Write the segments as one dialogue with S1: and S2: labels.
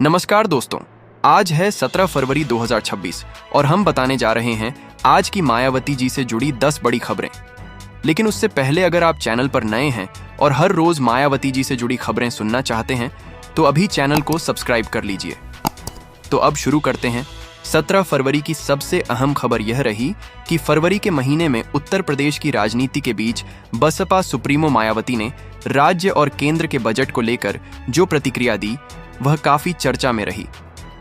S1: नमस्कार दोस्तों, आज है 17 फरवरी 2026 और हम बताने जा रहे हैं आज की मायावती जी से जुड़ी 10 बड़ी खबरें। लेकिन उससे पहले अगर आप चैनल पर नए हैं और हर रोज मायावती जी से जुड़ी खबरें सुनना चाहते हैं तो अभी चैनल को सब्सक्राइब कर लीजिए। तो अब शुरू करते हैं। 17 फरवरी की सबसे अहम खबर यह रही कि फरवरी के महीने में उत्तर प्रदेश की राजनीति के बीच बसपा सुप्रीमो मायावती ने राज्य और केंद्र के बजट को लेकर जो प्रतिक्रिया दी वह काफी चर्चा में रही।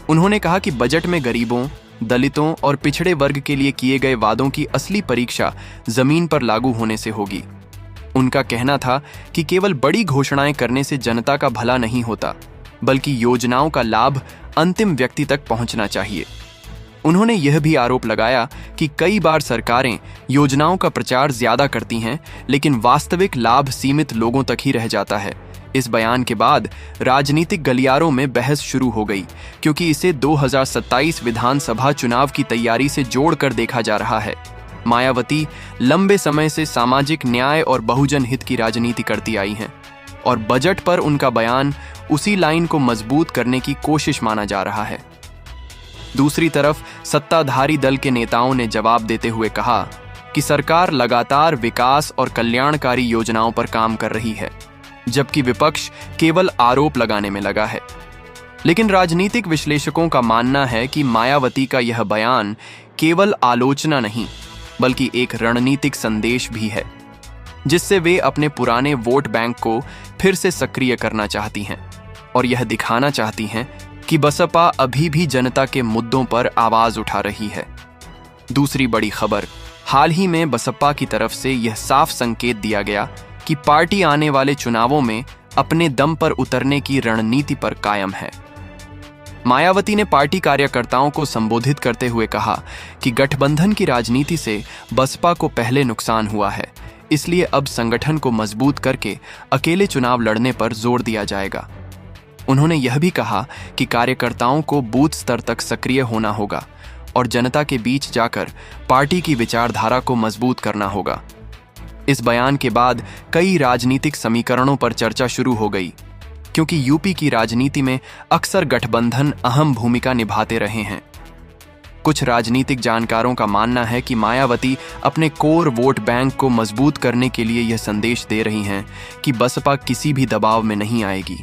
S1: उन्होंने कहा कि बजट में गरीबों, दलितों और पिछड़े वर्ग के लिए किए गए वादों की असली परीक्षा जमीन पर लागू होने से होगी। उनका कहना था कि केवल बड़ी घोषणाएं करने से जनता का भला नहीं होता, बल्कि योजनाओं का लाभ अंतिम व्यक्ति तक पहुंचना चाहिए। उन्होंने यह भी आरोप लगाया कि कई बार सरकारें योजनाओं का प्रचार ज्यादा करती हैं, लेकिन वास्तविक लाभ सीमित लोगों तक ही रह जाता है। इस बयान के बाद राजनीतिक गलियारों में बहस शुरू हो गई, क्योंकि इसे 2027 विधानसभा चुनाव की तैयारी से जोड़कर देखा जा रहा है। मायावती लंबे समय से सामाजिक न्याय और बहुजन हित की राजनीति करती आई हैं, और बजट पर उनका बयान उसी लाइन को मजबूत करने की कोशिश माना जा रहा है। दूसरी तरफ सत्ताधारी दल के नेताओं ने जवाब देते हुए कहा कि सरकार लगातार विकास और कल्याणकारी योजनाओं पर काम कर रही है, जबकि विपक्ष केवल आरोप लगाने में लगा है। लेकिन राजनीतिक विश्लेषकों का मानना है कि मायावती का यह बयान केवल आलोचना नहीं, बल्कि एक रणनीतिक संदेश भी है, जिससे वे अपने पुराने वोट बैंक को फिर से सक्रिय करना चाहती हैं और यह दिखाना चाहती हैं कि बसपा अभी भी जनता के मुद्दों पर आवाज उठा रही है। दूसरी बड़ी खबर, हाल ही में बसपा की तरफ से यह साफ संकेत दिया गया कि पार्टी आने वाले चुनावों में अपने दम पर उतरने की रणनीति पर कायम है। मायावती ने पार्टी कार्यकर्ताओं को संबोधित करते हुए कहा कि गठबंधन की राजनीति से बसपा को पहले नुकसान हुआ है, इसलिए अब संगठन को मजबूत करके अकेले चुनाव लड़ने पर जोर दिया जाएगा। उन्होंने यह भी कहा कि कार्यकर्ताओं को बूथ स्तर तक सक्रिय होना होगा और जनता के बीच जाकर पार्टी की विचारधारा को मजबूत करना होगा। इस बयान के बाद कई राजनीतिक समीकरणों पर चर्चा शुरू हो गई, क्योंकि यूपी की राजनीति में अक्सर गठबंधन अहम भूमिका निभाते रहे हैं। कुछ राजनीतिक जानकारों का मानना है कि मायावती अपने कोर वोट बैंक को मजबूत करने के लिए यह संदेश दे रही हैं कि बसपा किसी भी दबाव में नहीं आएगी।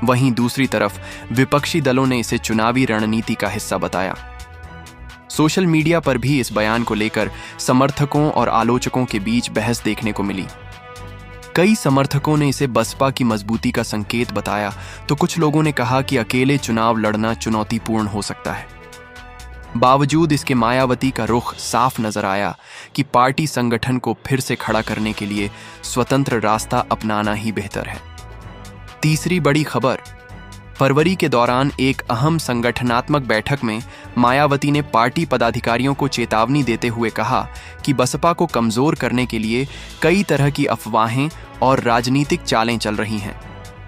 S1: वहीं दूसरी तरफ विपक्षी दलों ने इसे चुनावी रणनीति का हिस्सा बताया। सोशल मीडिया पर भी इस बयान को लेकर समर्थकों और आलोचकों के बीच बहस देखने को मिली। कई समर्थकों ने इसे बसपा की मजबूती का संकेत बताया, तो कुछ लोगों ने कहा कि अकेले चुनाव लड़ना चुनौतीपूर्ण हो सकता है। बावजूद इसके मायावती का रुख साफ नजर आया कि पार्टी संगठन को फिर से खड़ा करने के लिए स्वतंत्र रास्ता अपनाना ही बेहतर है। तीसरी बड़ी खबर, फरवरी के दौरान एक अहम संगठनात्मक बैठक में मायावती ने पार्टी पदाधिकारियों को चेतावनी देते हुए कहा कि बसपा को कमजोर करने के लिए कई तरह की अफवाहें और राजनीतिक चालें चल रही हैं।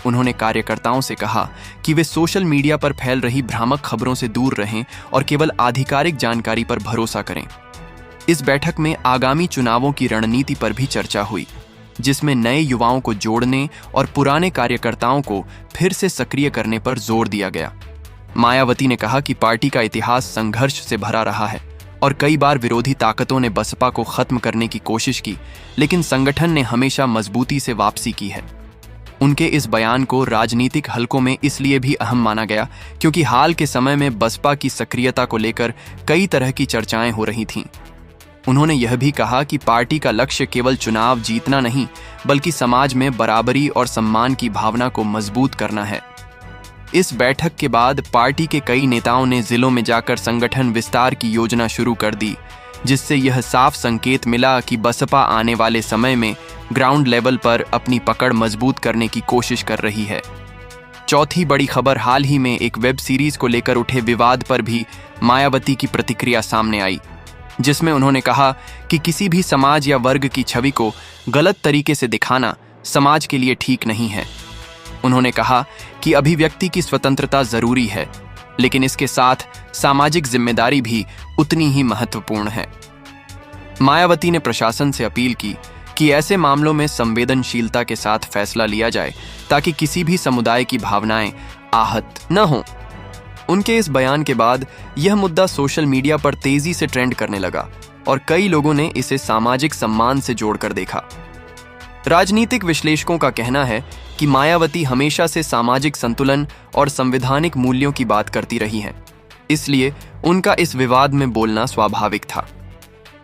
S1: उन्होंने कार्यकर्ताओं से कहा कि वे सोशल मीडिया पर फैल रही भ्रामक खबरों से दूर रहें और केवल आधिकारिक जानकारी पर भरोसा करें। इस बैठक में आगामी चुनावों की रणनीति पर भी चर्चा हुई, जिसमें नए युवाओं को जोड़ने और पुराने कार्यकर्ताओं को फिर से सक्रिय करने पर जोर दिया गया। मायावती ने कहा कि पार्टी का इतिहास संघर्ष से भरा रहा है और कई बार विरोधी ताकतों ने बसपा को खत्म करने की कोशिश की, लेकिन संगठन ने हमेशा मजबूती से वापसी की है। उनके इस बयान को राजनीतिक हलकों में इसलिए भी अहम माना गया क्योंकि हाल के समय में बसपा की सक्रियता को लेकर कई तरह की चर्चाएं हो रही थीं। उन्होंने यह भी कहा कि पार्टी का लक्ष्य केवल चुनाव जीतना नहीं, बल्कि समाज में बराबरी और सम्मान की भावना को मजबूत करना है। इस बैठक के बाद पार्टी के कई नेताओं ने जिलों में जाकर संगठन विस्तार की योजना शुरू कर दी, जिससे यह साफ संकेत मिला कि बसपा आने वाले समय में ग्राउंड लेवल पर अपनी पकड़ मजबूत करने की कोशिश कर रही है। चौथी बड़ी खबर, हाल ही में एक वेब सीरीज को लेकर उठे विवाद पर भी मायावती की प्रतिक्रिया सामने आई, जिसमें उन्होंने कहा कि किसी भी समाज या वर्ग की छवि को गलत तरीके से दिखाना समाज के लिए ठीक नहीं है। उन्होंने कहा कि अभिव्यक्ति की स्वतंत्रता जरूरी है, लेकिन इसके साथ सामाजिक जिम्मेदारी भी उतनी ही महत्वपूर्ण है। मायावती ने प्रशासन से अपील की कि ऐसे मामलों में संवेदनशीलता के साथ फैसला लिया जाए ताकि किसी भी समुदाय की भावनाएं आहत न हों। उनके इस बयान के बाद यह मुद्दा सोशल मीडिया पर तेजी से ट्रेंड करने लगा और कई लोगों ने इसे सामाजिक सम्मान से जोड़कर देखा। राजनीतिक विश्लेषकों का कहना है कि मायावती हमेशा से सामाजिक संतुलन और संवैधानिक मूल्यों की बात करती रही हैं, इसलिए उनका इस विवाद में बोलना स्वाभाविक था।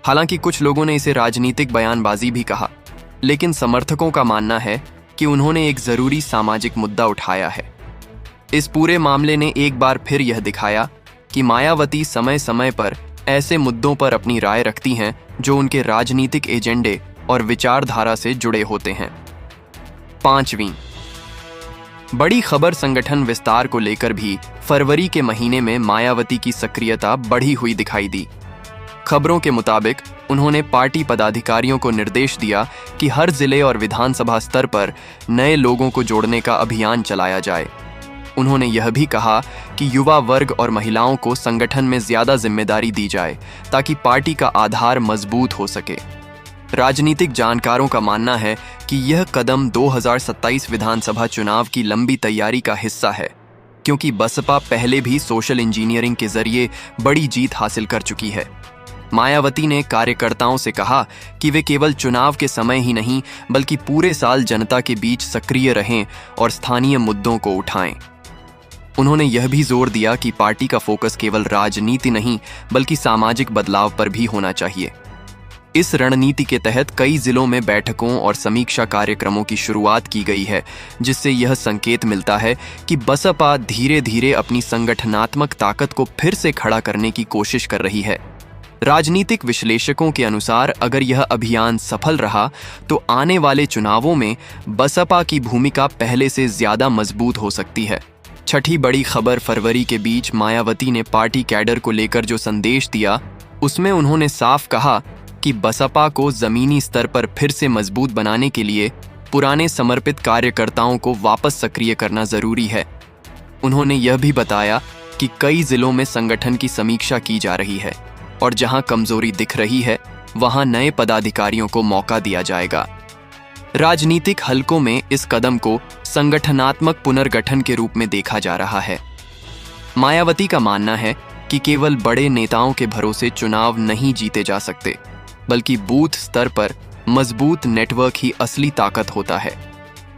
S1: हालांकि कुछ लोगों ने इसे राजनीतिक बयानबाजी भी कहा, लेकिन समर्थकों का मानना है कि उन्होंने एक जरूरी सामाजिक मुद्दा उठाया है। इस पूरे मामले ने एक बार फिर यह दिखाया कि मायावती समय समय पर ऐसे मुद्दों पर अपनी राय रखती हैं जो उनके राजनीतिक एजेंडे और विचारधारा से जुड़े होते हैं। 5वीं बड़ी खबर, संगठन विस्तार को लेकर भी फरवरी के महीने में मायावती की सक्रियता बढ़ी हुई दिखाई दी। खबरों के मुताबिक उन्होंने पार्टी पदाधिकारियों को निर्देश दिया कि हर जिले और विधानसभा स्तर पर नए लोगों को जोड़ने का अभियान चलाया जाए। उन्होंने यह भी कहा कि युवा वर्ग और महिलाओं को संगठन में ज्यादा जिम्मेदारी दी जाए ताकि पार्टी का आधार मजबूत हो सके। राजनीतिक जानकारों का मानना है कि यह कदम 2027 विधानसभा चुनाव की लंबी तैयारी का हिस्सा है, क्योंकि बसपा पहले भी सोशल इंजीनियरिंग के जरिए बड़ी जीत हासिल कर चुकी है। मायावती ने कार्यकर्ताओं से कहा कि वे केवल चुनाव के समय ही नहीं बल्कि पूरे साल जनता के बीच सक्रिय रहें और स्थानीय मुद्दों को उठाएं। उन्होंने यह भी जोर दिया कि पार्टी का फोकस केवल राजनीति नहीं बल्कि सामाजिक बदलाव पर भी होना चाहिए। इस रणनीति के तहत कई जिलों में बैठकों और समीक्षा कार्यक्रमों की शुरुआत की गई है, जिससे यह संकेत मिलता है कि बसपा धीरे धीरे अपनी संगठनात्मक ताकत को फिर से खड़ा करने की कोशिश कर रही है। राजनीतिक विश्लेषकों के अनुसार अगर यह अभियान सफल रहा तो आने वाले चुनावों में बसपा की भूमिका पहले से ज्यादा मजबूत हो सकती है। 6ठी बड़ी खबर, फरवरी के बीच मायावती ने पार्टी कैडर को लेकर जो संदेश दिया, उसमें उन्होंने साफ कहा कि बसपा को जमीनी स्तर पर फिर से मजबूत बनाने के लिए पुराने समर्पित कार्यकर्ताओं को वापस सक्रिय करना जरूरी है। उन्होंने यह भी बताया कि कई जिलों में संगठन की समीक्षा की जा रही है और जहां कमजोरी दिख रही है वहां नए पदाधिकारियों को मौका दिया जाएगा। राजनीतिक हलकों में इस कदम को संगठनात्मक पुनर्गठन के रूप में देखा जा रहा है। मायावती का मानना है कि केवल बड़े नेताओं के भरोसे चुनाव नहीं जीते जा सकते, बल्कि बूथ स्तर पर मजबूत नेटवर्क ही असली ताकत होता है।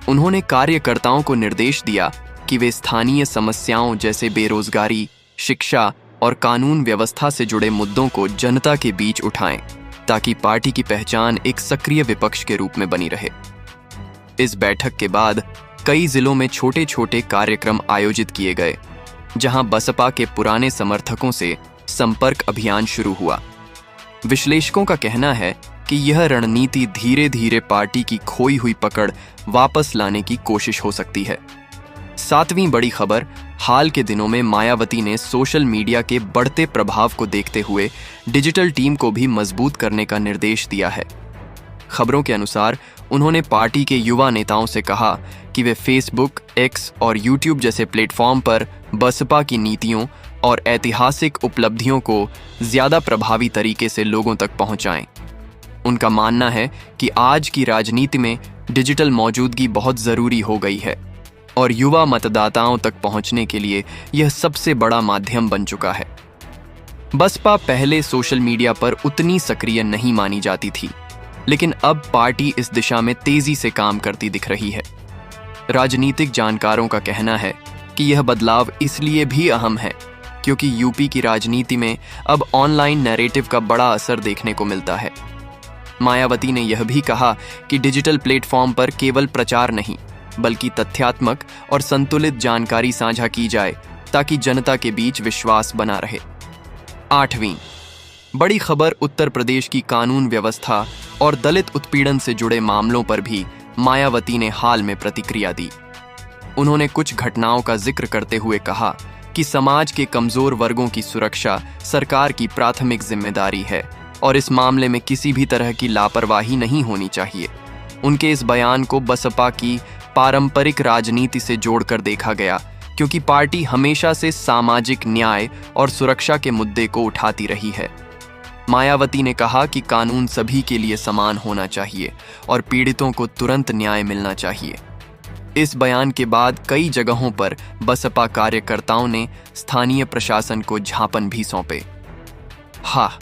S1: उन्होंने कार्यकर्ताओं को निर्देश दिया कि वे स्थानीय समस्याओं जैसे बेरोजगारी, शिक्षा और कानून व्यवस्था से जुड़े मुद्दों को जनता के बीच उठाएं, ताकि पार्टी की पहचान एक सक्रिय विपक्ष के रूप में बनी रहे। इस बैठक के बाद कई जिलों में छोटे छोटे कार्यक्रम आयोजित किए गए, जहां बसपा के पुराने समर्थकों से संपर्क अभियान शुरू हुआ। विश्लेषकों का कहना है कि यह रणनीति धीरे धीरे पार्टी की खोई हुई पकड़ वापस लाने की कोशिश हो सकती है। 7वीं बड़ी खबर, हाल के दिनों में मायावती ने सोशल मीडिया के बढ़ते प्रभाव को देखते हुए डिजिटल टीम को भी मजबूत करने का निर्देश दिया है। खबरों के अनुसार उन्होंने पार्टी के युवा नेताओं से कहा कि वे फेसबुक, एक्स और यूट्यूब जैसे प्लेटफॉर्म पर बसपा की नीतियों और ऐतिहासिक उपलब्धियों को ज्यादा प्रभावी तरीके से लोगों तक पहुंचाएं। उनका मानना है कि आज की राजनीति में डिजिटल मौजूदगी बहुत जरूरी हो गई है और युवा मतदाताओं तक पहुंचने के लिए यह सबसे बड़ा माध्यम बन चुका है। बसपा पहले सोशल मीडिया पर उतनी सक्रिय नहीं मानी जाती थी, लेकिन अब पार्टी इस दिशा में तेजी से काम करती दिख रही है। राजनीतिक जानकारों का कहना है कि यह बदलाव इसलिए भी अहम है क्योंकि यूपी की राजनीति में अब ऑनलाइन नैरेटिव का बड़ा असर देखने को मिलता है। मायावती ने यह भी कहा कि डिजिटल प्लेटफॉर्म पर केवल प्रचार नहीं बल्कि तथ्यात्मक और संतुलित जानकारी साझा की जाए ताकि जनता के बीच विश्वास बना रहे। 8वीं बड़ी खबर, उत्तर प्रदेश की कानून व्यवस्था और दलित उत्पीड़न से जुड़े मामलों पर भी मायावती ने हाल में प्रतिक्रिया दी। उन्होंने कुछ घटनाओं का जिक्र करते हुए कहा कि समाज के कमजोर वर्गों की सुरक्षा सरकार की प्राथमिक जिम्मेदारी है और इस मामले में किसी भी तरह की लापरवाही नहीं होनी चाहिए। उनके इस बयान को बसपा की पारंपरिक राजनीति से जोड़कर देखा गया क्योंकि पार्टी हमेशा से सामाजिक न्याय और सुरक्षा के मुद्दे को उठाती रही है। मायावती ने कहा कि कानून सभी के लिए समान होना चाहिए और पीड़ितों को तुरंत न्याय मिलना चाहिए। इस बयान के बाद कई जगहों पर बसपा कार्यकर्ताओं ने स्थानीय प्रशासन को झापन भी सौंपे। हाँ,